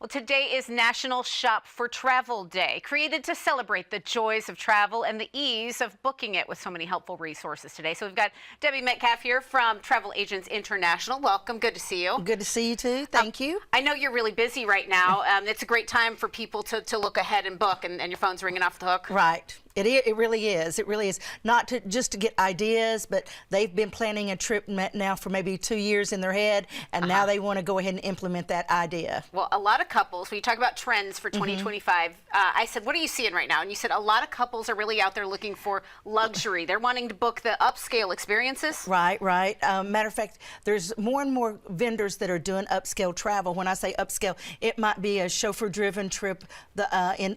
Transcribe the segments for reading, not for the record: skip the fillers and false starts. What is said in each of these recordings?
Well, today is National Shop for Travel Day, created to celebrate the joys of travel and the ease of booking it with so many helpful resources today. So we've got Debbie Metcalf here from Travel Agents International. Welcome. Good to see you. Good to see you too. Thank you. I know you're really busy right now. It's a great time for people to look ahead and book, and your phone's ringing off the hook. Right. It really is. It really is. Not just to get ideas, but they've been planning a trip now for maybe 2 years in their head, and now they want to go ahead and implement that idea. Well, a lot of couples, when you talk about trends for 2025, I said, what are you seeing right now? And you said a lot of couples are really out there looking for luxury. They're wanting to book the upscale experiences. Right. Matter of fact, there's more and more vendors that are doing upscale travel. When I say upscale, it might be a chauffeur-driven trip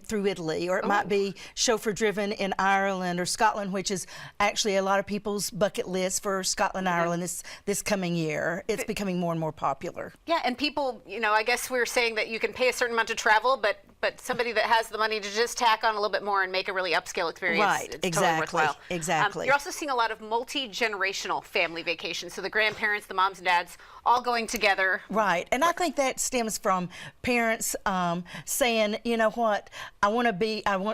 through Italy, or it might be chauffeur-driven in Ireland or Scotland, which is actually a lot of people's bucket list for Scotland, Ireland this coming year. It's becoming more and more popular. Yeah, and people, I guess we were saying that you can pay a certain amount to travel, but somebody that has the money to just tack on a little bit more and make a really upscale experience, right? It's Exactly. Totally worthwhile. Exactly. You're also seeing a lot of multi-generational family vacations, so the grandparents, the moms and dads, all going together. Right, and I think that stems from parents saying, you know what, I want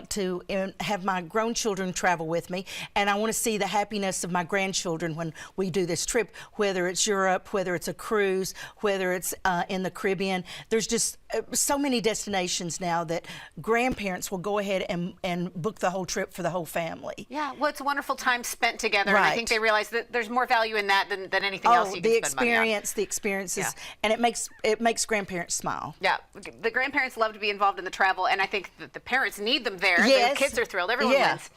to have my grown children travel with me, and I want to see the happiness of my grandchildren when we do this trip, whether it's Europe, whether it's a cruise, whether it's in the Caribbean. There's just so many destinations now that grandparents will go ahead and book the whole trip for the whole family. Yeah, well, it's a wonderful time spent together, right. And I think they realize that there's more value in that than anything else you can spend money on. The experiences, and it makes grandparents smile. Yeah, the grandparents love to be involved in the travel, and I think that the parents need them there. Yes. The kids are thrilled. Everyone wins.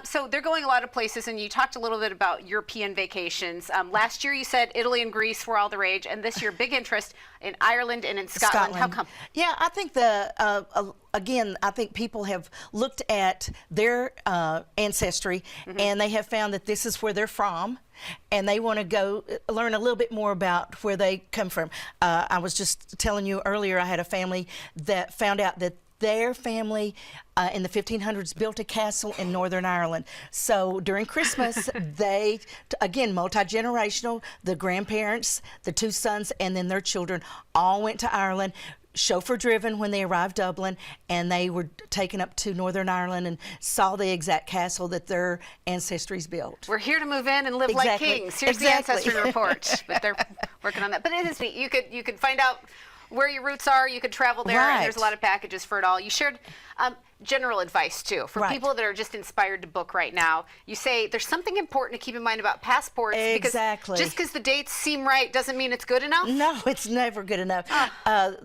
So they're going a lot of places, and you talked a little bit about European vacations. Last year you said Italy and Greece were all the rage, and this year big interest in Ireland and in Scotland. How come? Yeah, I think again, I think people have looked at their ancestry, and they have found that this is where they're from, and they want to go learn a little bit more about where they come from. I was just telling you earlier, I had a family that found out that their family in the 1500s built a castle in Northern Ireland. So during Christmas, they, again, multi-generational, the grandparents, the two sons, and then their children all went to Ireland, chauffeur-driven when they arrived Dublin, and they were taken up to Northern Ireland and saw the exact castle that their ancestors built. We're here to move in and live like kings. Here's the Ancestry Report. But they're working on that. But it is neat. You could find out where your roots are, you could travel there, and there's a lot of packages for it all. You shared general advice too for people that are just inspired to book right now. You say there's something important to keep in mind about passports, because just because the dates seem right doesn't mean it's good enough. No, it's never good enough. A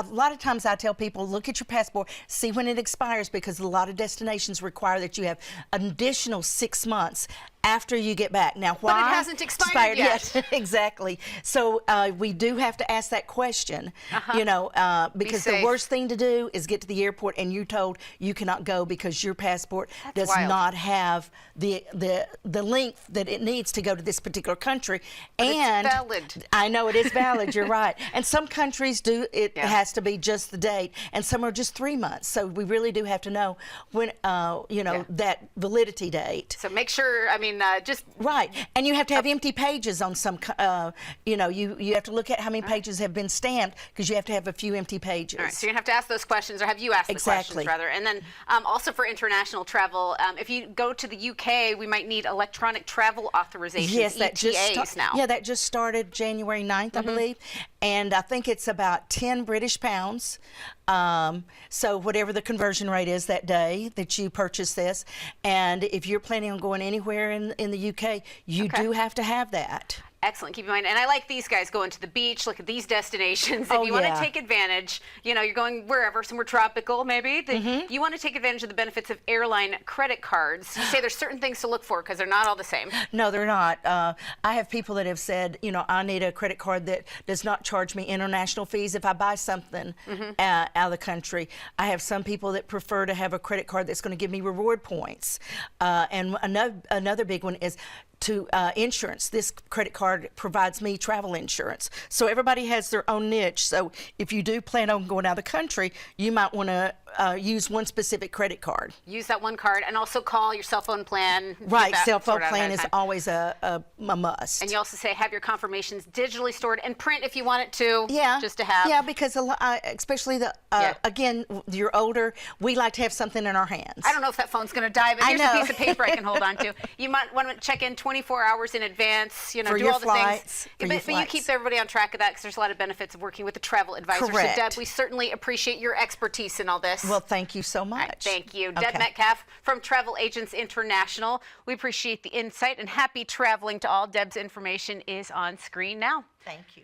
lot of times I tell people, look at your passport, see when it expires, because a lot of destinations require that you have an additional 6 months after you get back. Now, why? But it hasn't expired yet. Exactly. So we do have to ask that question, because the worst thing to do is get to the airport and you're told you cannot go because your passport does not have the length that it needs to go to this particular country. But and it's valid. I know it is valid. You're right. And some countries do. It has to be just the date, and some are just 3 months. So we really do have to know when that validity date. So make sure. Just right, and you have to have empty pages on some. You have to look at how many pages have been stamped, because you have to have a few empty pages. All right, so you're gonna have to ask those questions, or have you asked the questions rather. And then also for international travel, if you go to the UK, we might need electronic travel authorizations. Yes, that ETAs now. Yeah, that just started January 9th, I believe, and I think it's about 10 British pounds. So whatever the conversion rate is that day that you purchase this, and if you're planning on going anywhere in the UK, you do have to have that. Excellent. Keep in mind, and I like these guys going to the beach. Look at these destinations. If you want to take advantage, you're going wherever, somewhere tropical maybe. You want to take advantage of the benefits of airline credit cards. You say there's certain things to look for because they're not all the same. No, they're not. I have people that have said, I need a credit card that does not charge me international fees if I buy something out of the country. I have some people that prefer to have a credit card that's going to give me reward points. And another big one is to insurance. This credit card provides me travel insurance. So everybody has their own niche. So if you do plan on going out of the country, you might want to use one specific credit card. Use that one card, and also call your cell phone plan. Right, cell phone plan is always a must. And you also say have your confirmations digitally stored and print if you want it to. Yeah, just to have. Yeah, because especially again, you're older, we like to have something in our hands. I don't know if that phone's going to die, but here's a piece of paper I can hold on to. You might want to check in 24 hours in advance. You know, for do your all the flights, things. But you keep everybody on track of that because there's a lot of benefits of working with a travel advisor. Correct. So Deb, we certainly appreciate your expertise in all this. Well, thank you so much. Right, thank you. Deb Metcalf from Travel Agents International. We appreciate the insight and happy traveling to all. Deb's information is on screen now. Thank you.